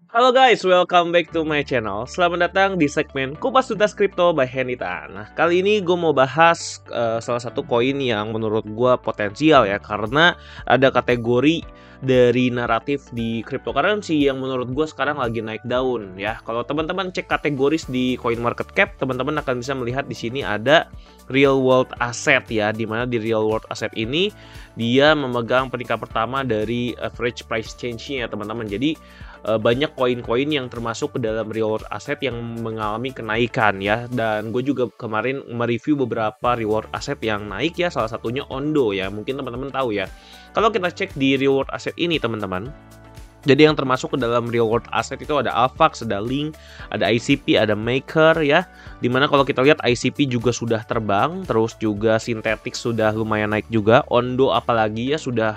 Halo guys, welcome back to my channel. Selamat datang di segmen Kupas Tuntas Kripto by Henita. Nah, kali ini gue mau bahas salah satu koin yang menurut gue potensial ya, karena ada kategori dari naratif di cryptocurrency yang menurut gue sekarang lagi naik daun ya. Kalau teman-teman cek kategoris di CoinMarketCap, teman-teman akan bisa melihat di sini ada real world asset ya, dimana di real world asset ini dia memegang peringkat pertama dari average price change-nya ya teman-teman. Jadi banyak koin-koin yang termasuk ke dalam reward asset yang mengalami kenaikan ya, dan gue juga kemarin mereview beberapa reward asset yang naik ya, salah satunya Ondo ya, mungkin teman-teman tahu ya. Kalau kita cek di reward asset ini teman-teman, jadi yang termasuk ke dalam reward asset itu ada Avax, ada Link, ada ICP, ada Maker ya. Dimana kalau kita lihat ICP juga sudah terbang, terus juga Synthetic sudah lumayan naik juga, Ondo apalagi ya sudah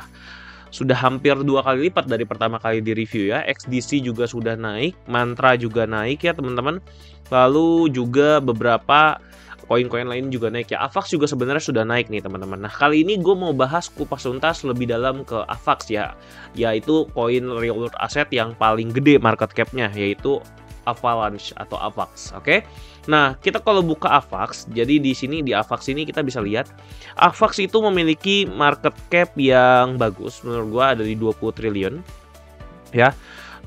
hampir 2 kali lipat dari pertama kali di review ya. XDC juga sudah naik, Mantra juga naik ya teman-teman. Lalu juga beberapa koin-koin lain juga naik ya. Avax juga sebenarnya sudah naik nih teman-teman. Nah, kali ini gue mau bahas kupas tuntas lebih dalam ke Avax ya, yaitu koin real world asset yang paling gede market cap-nya, yaitu Avalanche atau Avax. Oke. Nah, kita kalau buka Avax, jadi di sini di Avax ini kita bisa lihat Avax itu memiliki market cap yang bagus menurut gua, ada di 20 triliun ya.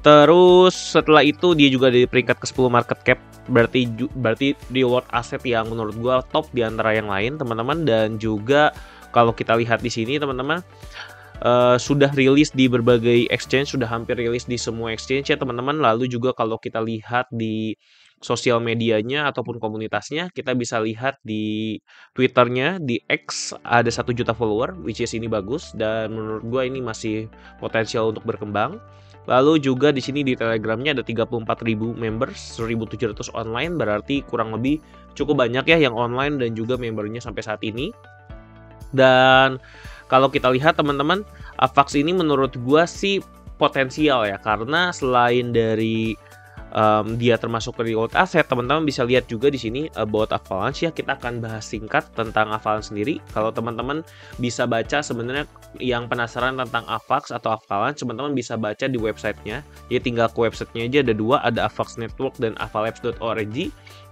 Terus setelah itu dia juga di peringkat ke-10 market cap, berarti reward asset yang menurut gua top di antara yang lain, teman-teman. Dan juga kalau kita lihat di sini teman-teman, sudah rilis di berbagai exchange, sudah hampir rilis di semua exchange ya teman-teman. Lalu juga kalau kita lihat di sosial medianya ataupun komunitasnya, kita bisa lihat di Twitternya, di X ada 1 juta follower, which is ini bagus dan menurut gue ini masih potensial untuk berkembang. Lalu juga di sini di Telegramnya ada 34.000 members, 1.700 online, berarti kurang lebih cukup banyak ya yang online dan juga membernya sampai saat ini. Dan kalau kita lihat teman-teman, Avax ini menurut gua sih potensial ya, karena selain dari dia termasuk ke reward asset, teman-teman bisa lihat juga di sini about Avalanche ya. Kita akan bahas singkat tentang Avalanche sendiri. Kalau teman-teman bisa baca sebenarnya yang penasaran tentang Avax atau Avalanche, teman-teman bisa baca di websitenya. Jadi tinggal ke websitenya aja, ada 2, ada Avax Network dan avalabs.org.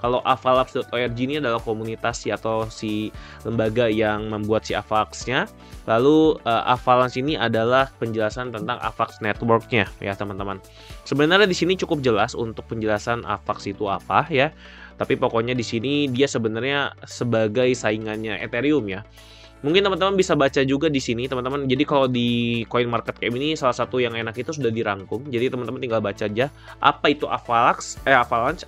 Kalau avalabs.org ini adalah komunitas ya, atau si lembaga yang membuat si Avax-nya. Lalu Avalanche ini adalah penjelasan tentang Avax Network-nya ya teman-teman. Sebenarnya di sini cukup jelas untuk penjelasan Avax itu apa ya. Tapi pokoknya di sini dia sebenarnya sebagai saingannya Ethereum ya. Mungkin teman-teman bisa baca juga di sini teman-teman. Jadi kalau di CoinMarketCap ini salah satu yang enak itu sudah dirangkum. Jadi teman-teman tinggal baca aja apa itu Avalanche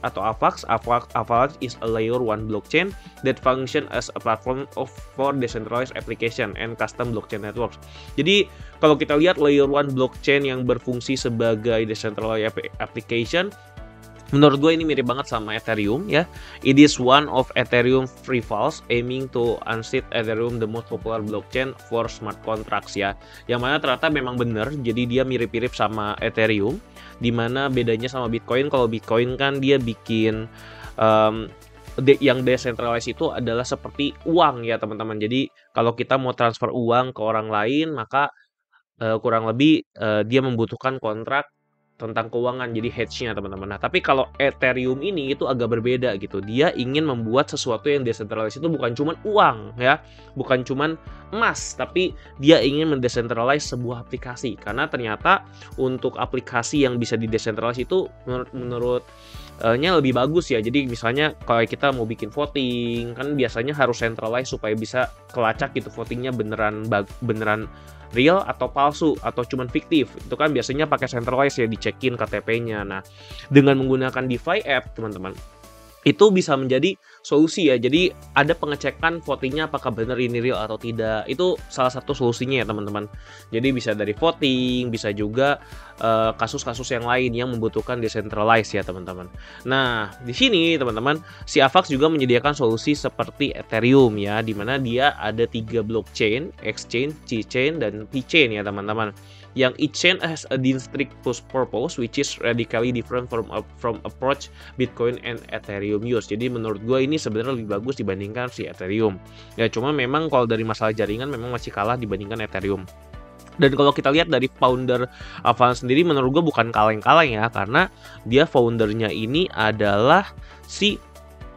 atau Avax. Avalanche is a layer 1 blockchain that function as a platform for decentralized application and custom blockchain networks. Jadi kalau kita lihat layer 1 blockchain yang berfungsi sebagai decentralized application, menurut gue ini mirip banget sama Ethereum ya. It is one of Ethereum rivals aiming to unseat Ethereum, the most popular blockchain for smart contracts ya. Yang mana ternyata memang benar, jadi dia mirip-mirip sama Ethereum. Dimana bedanya sama Bitcoin, kalau Bitcoin kan dia bikin yang decentralized itu adalah seperti uang ya teman-teman. Jadi kalau kita mau transfer uang ke orang lain, maka kurang lebih dia membutuhkan kontrak tentang keuangan, jadi hedge-nya teman-teman. Nah, tapi kalau Ethereum ini itu agak berbeda gitu. Dia ingin membuat sesuatu yang decentralized itu bukan cuman uang ya, bukan cuman emas, tapi dia ingin mendecentralize sebuah aplikasi. Karena ternyata untuk aplikasi yang bisa didecentralize itu menurutnya lebih bagus ya. Jadi misalnya kalau kita mau bikin voting, kan biasanya harus centralize supaya bisa kelacak gitu votingnya beneran real atau palsu atau cuman fiktif. Itu kan biasanya pakai centralized ya, dicekin KTP-nya. Nah, dengan menggunakan DeFi app teman-teman, itu bisa menjadi solusi ya. Jadi ada pengecekan votingnya apakah benar ini real atau tidak. Itu salah satu solusinya ya teman-teman. Jadi bisa dari voting, bisa juga kasus-kasus yang lain yang membutuhkan decentralized ya teman-teman. Nah, di sini teman-teman, si Avax juga menyediakan solusi seperti Ethereum ya, dimana dia ada 3 blockchain, exchange, C-chain, dan P-chain ya teman-teman. Yang each chain has a distinct purpose which is radically different from approach Bitcoin and Ethereum use. Jadi menurut gue ini sebenarnya lebih bagus dibandingkan si Ethereum. Ya cuma memang kalau dari masalah jaringan memang masih kalah dibandingkan Ethereum. Dan kalau kita lihat dari founder Avalanche sendiri, menurut gue bukan kaleng-kaleng ya, karena dia foundernya ini adalah si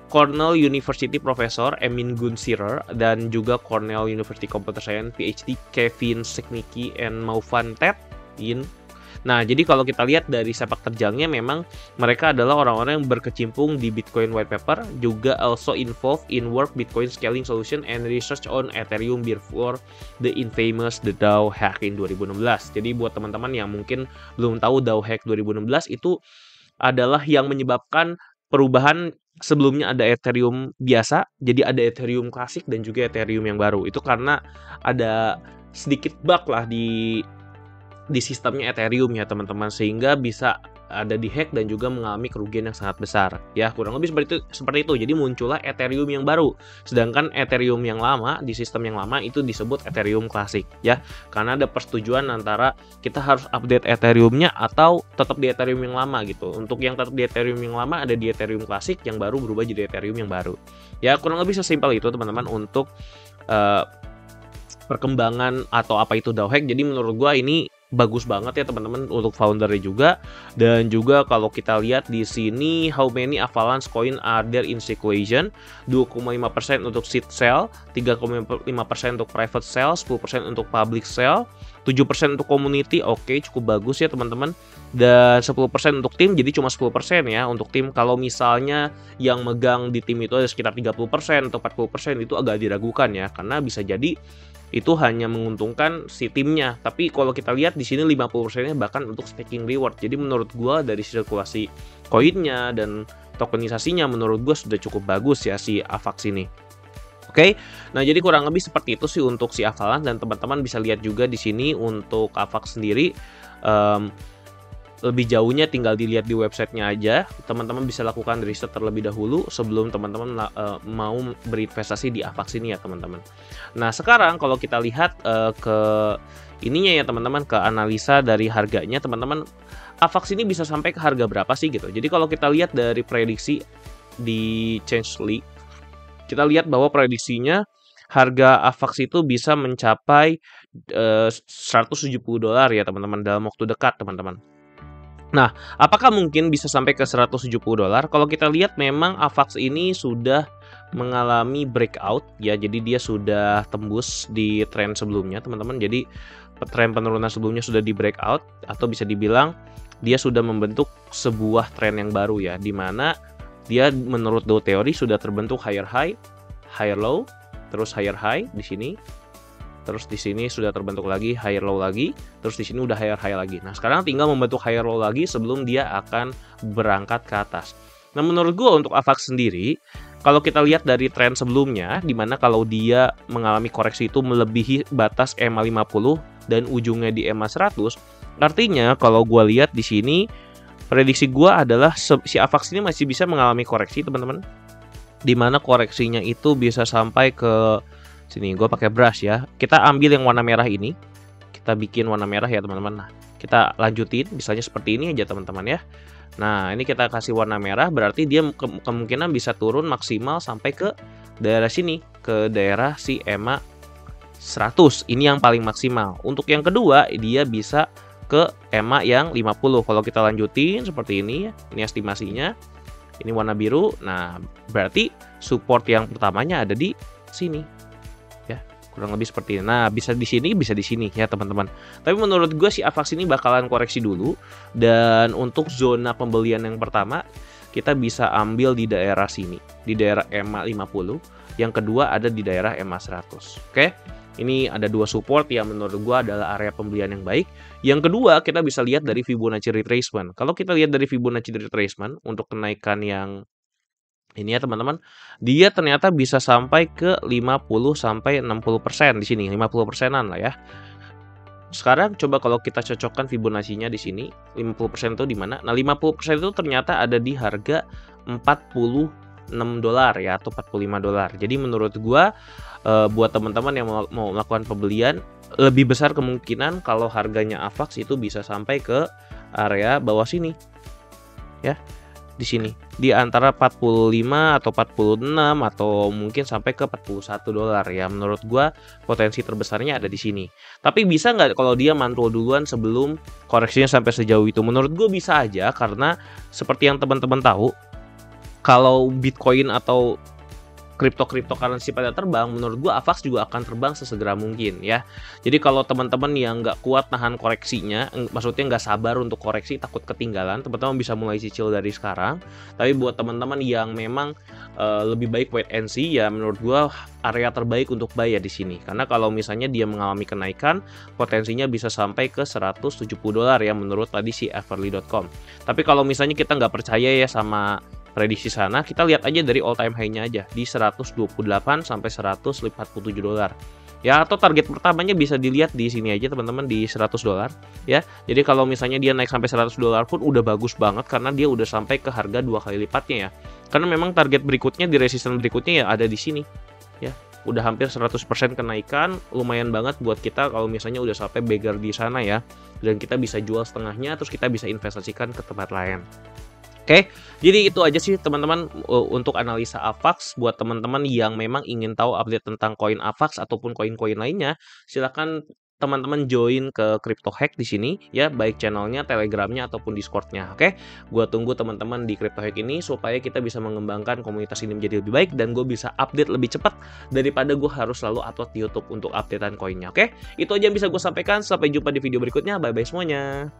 Cornell University Professor Emin Gun Sirer dan juga Cornell University Computer Science PhD Kevin Seknicki and Maufan Tet Yin. Nah, jadi kalau kita lihat dari sepak terjangnya, memang mereka adalah orang-orang yang berkecimpung di Bitcoin white paper, juga also involved in work Bitcoin scaling solution and research on Ethereum before the infamous the DAO hack in 2016. Jadi buat teman-teman yang mungkin belum tahu, DAO hack 2016 itu adalah yang menyebabkan perubahan. Sebelumnya ada Ethereum biasa, jadi ada Ethereum klasik dan juga Ethereum yang baru. Itu karena ada sedikit bug lah di sistemnya Ethereum ya teman-teman, sehingga bisa ada di hack dan juga mengalami kerugian yang sangat besar ya, kurang lebih seperti itu. Jadi muncullah Ethereum yang baru, sedangkan Ethereum yang lama di sistem yang lama itu disebut Ethereum klasik ya, karena ada persetujuan antara kita harus update Ethereumnya atau tetap di Ethereum yang lama gitu. Untuk yang tetap di Ethereum yang lama ada di Ethereum klasik, yang baru berubah jadi Ethereum yang baru ya, kurang lebih sesimpel itu teman-teman untuk perkembangan atau apa itu DAO hack. Jadi menurut gua ini bagus banget ya teman-teman untuk foundernya juga. Dan juga kalau kita lihat di sini, how many Avalanche coin are there in circulation, 2,5% untuk seed sale, 3,5% untuk private sale, 10% untuk public sale, 7% untuk community. Oke, cukup bagus ya teman-teman. Dan 10% untuk tim, jadi cuma 10% ya untuk tim. Kalau misalnya yang megang di tim itu ada sekitar 30% atau 40%, itu agak diragukan ya, karena bisa jadi itu hanya menguntungkan si timnya. Tapi kalau kita lihat di sini 50%-nya bahkan untuk staking reward. Jadi menurut gua dari sirkulasi koinnya dan tokenisasinya, menurut gua sudah cukup bagus ya si Avax ini. Oke. Nah, jadi kurang lebih seperti itu sih untuk si Avalanche, dan teman-teman bisa lihat juga di sini untuk Avax sendiri lebih jauhnya tinggal dilihat di websitenya aja. Teman-teman bisa lakukan riset terlebih dahulu sebelum teman-teman mau berinvestasi di Avax ini ya teman-teman. Nah, sekarang kalau kita lihat ke ininya ya teman-teman, ke analisa dari harganya teman-teman, Avax ini bisa sampai ke harga berapa sih gitu. Jadi kalau kita lihat dari prediksi di Changelly, kita lihat bahwa prediksinya harga Avax itu bisa mencapai $170 ya teman-teman dalam waktu dekat teman-teman. Nah, apakah mungkin bisa sampai ke $170? Kalau kita lihat memang Avax ini sudah mengalami breakout ya, jadi dia sudah tembus di tren sebelumnya teman-teman. Jadi tren penurunan sebelumnya sudah di breakout, atau bisa dibilang dia sudah membentuk sebuah tren yang baru ya, dimana dia menurut Dow Theory sudah terbentuk higher high, higher low, terus higher high di sini. Terus di sini sudah terbentuk lagi higher low lagi, terus di sini udah higher high lagi. Nah, sekarang tinggal membentuk higher low lagi sebelum dia akan berangkat ke atas. Nah, menurut gue untuk Avax sendiri, kalau kita lihat dari tren sebelumnya, dimana kalau dia mengalami koreksi itu melebihi batas EMA 50 dan ujungnya di EMA 100, artinya kalau gue lihat di sini, prediksi gue adalah si Avax ini masih bisa mengalami koreksi teman-teman, dimana koreksinya itu bisa sampai ke sini. Gue pakai brush ya. Kita ambil yang warna merah ini. Kita bikin warna merah ya teman-teman. Nah, kita lanjutin misalnya seperti ini aja teman-teman ya. Nah, ini kita kasih warna merah, berarti dia kemungkinan bisa turun maksimal sampai ke daerah sini, ke daerah si EMA 100. Ini yang paling maksimal. Untuk yang kedua, dia bisa ke EMA yang 50. Kalau kita lanjutin seperti ini ya. Ini estimasinya. Ini warna biru. Nah, berarti support yang pertamanya ada di sini. Kurang lebih seperti ini. Nah, bisa di sini, bisa di sini ya teman-teman. Tapi menurut gue si Avax ini bakalan koreksi dulu. Dan untuk zona pembelian yang pertama, kita bisa ambil di daerah sini, di daerah EMA 50. Yang kedua ada di daerah EMA 100. Oke. Ini ada dua support yang menurut gue adalah area pembelian yang baik. Yang kedua, kita bisa lihat dari Fibonacci retracement. Kalau kita lihat dari Fibonacci retracement untuk kenaikan yang ini ya teman-teman, dia ternyata bisa sampai ke 50-60% di sini, 50%-an lah ya. Sekarang coba kalau kita cocokkan Fibonacci-nya di sini, 50% itu di mana? Nah, 50% itu ternyata ada di harga $46 ya, atau $45. Jadi menurut gua buat teman-teman yang mau melakukan pembelian, lebih besar kemungkinan kalau harganya Avax itu bisa sampai ke area bawah sini. Ya, di sini. di antara 45 atau 46 atau mungkin sampai ke 41 dolar ya. Menurut gua potensi terbesarnya ada di sini. Tapi bisa nggak kalau dia mantul duluan sebelum koreksinya sampai sejauh itu? Menurut gue bisa aja, karena seperti yang teman-teman tahu, kalau Bitcoin atau cryptocurrency pada terbang, menurut gua AVAX juga akan terbang sesegera mungkin ya. Jadi kalau teman-teman yang nggak kuat nahan koreksinya, maksudnya nggak sabar untuk koreksi, takut ketinggalan, teman-teman bisa mulai cicil dari sekarang. Tapi buat teman-teman yang memang lebih baik wait and see, ya menurut gua area terbaik untuk buy ya di sini. Karena kalau misalnya dia mengalami kenaikan, potensinya bisa sampai ke 170 dolar ya menurut tadi si everly.com. Tapi kalau misalnya kita nggak percaya ya sama prediksi sana, kita lihat aja dari all time high-nya aja di 128 sampai 147 dolar. Ya, atau target pertamanya bisa dilihat di sini aja teman-teman, di 100 dolar ya. Jadi kalau misalnya dia naik sampai 100 dolar pun udah bagus banget, karena dia udah sampai ke harga 2 kali lipatnya ya. Karena memang target berikutnya di resistance berikutnya ya ada di sini ya. Udah hampir 100% kenaikan, lumayan banget buat kita kalau misalnya udah sampai beggar di sana ya. Dan kita bisa jual setengahnya, terus kita bisa investasikan ke tempat lain. Oke, jadi itu aja sih teman-teman untuk analisa AVAX. Buat teman-teman yang memang ingin tahu update tentang koin AVAX ataupun koin-koin lainnya, silakan teman-teman join ke Crypto Hack di sini ya, baik channelnya, telegramnya ataupun discordnya. Oke, gua tunggu teman-teman di Crypto Hack ini supaya kita bisa mengembangkan komunitas ini menjadi lebih baik dan gue bisa update lebih cepat daripada gue harus selalu upload di YouTube untuk updatean koinnya. Oke, itu aja yang bisa gue sampaikan. Sampai jumpa di video berikutnya. Bye bye semuanya.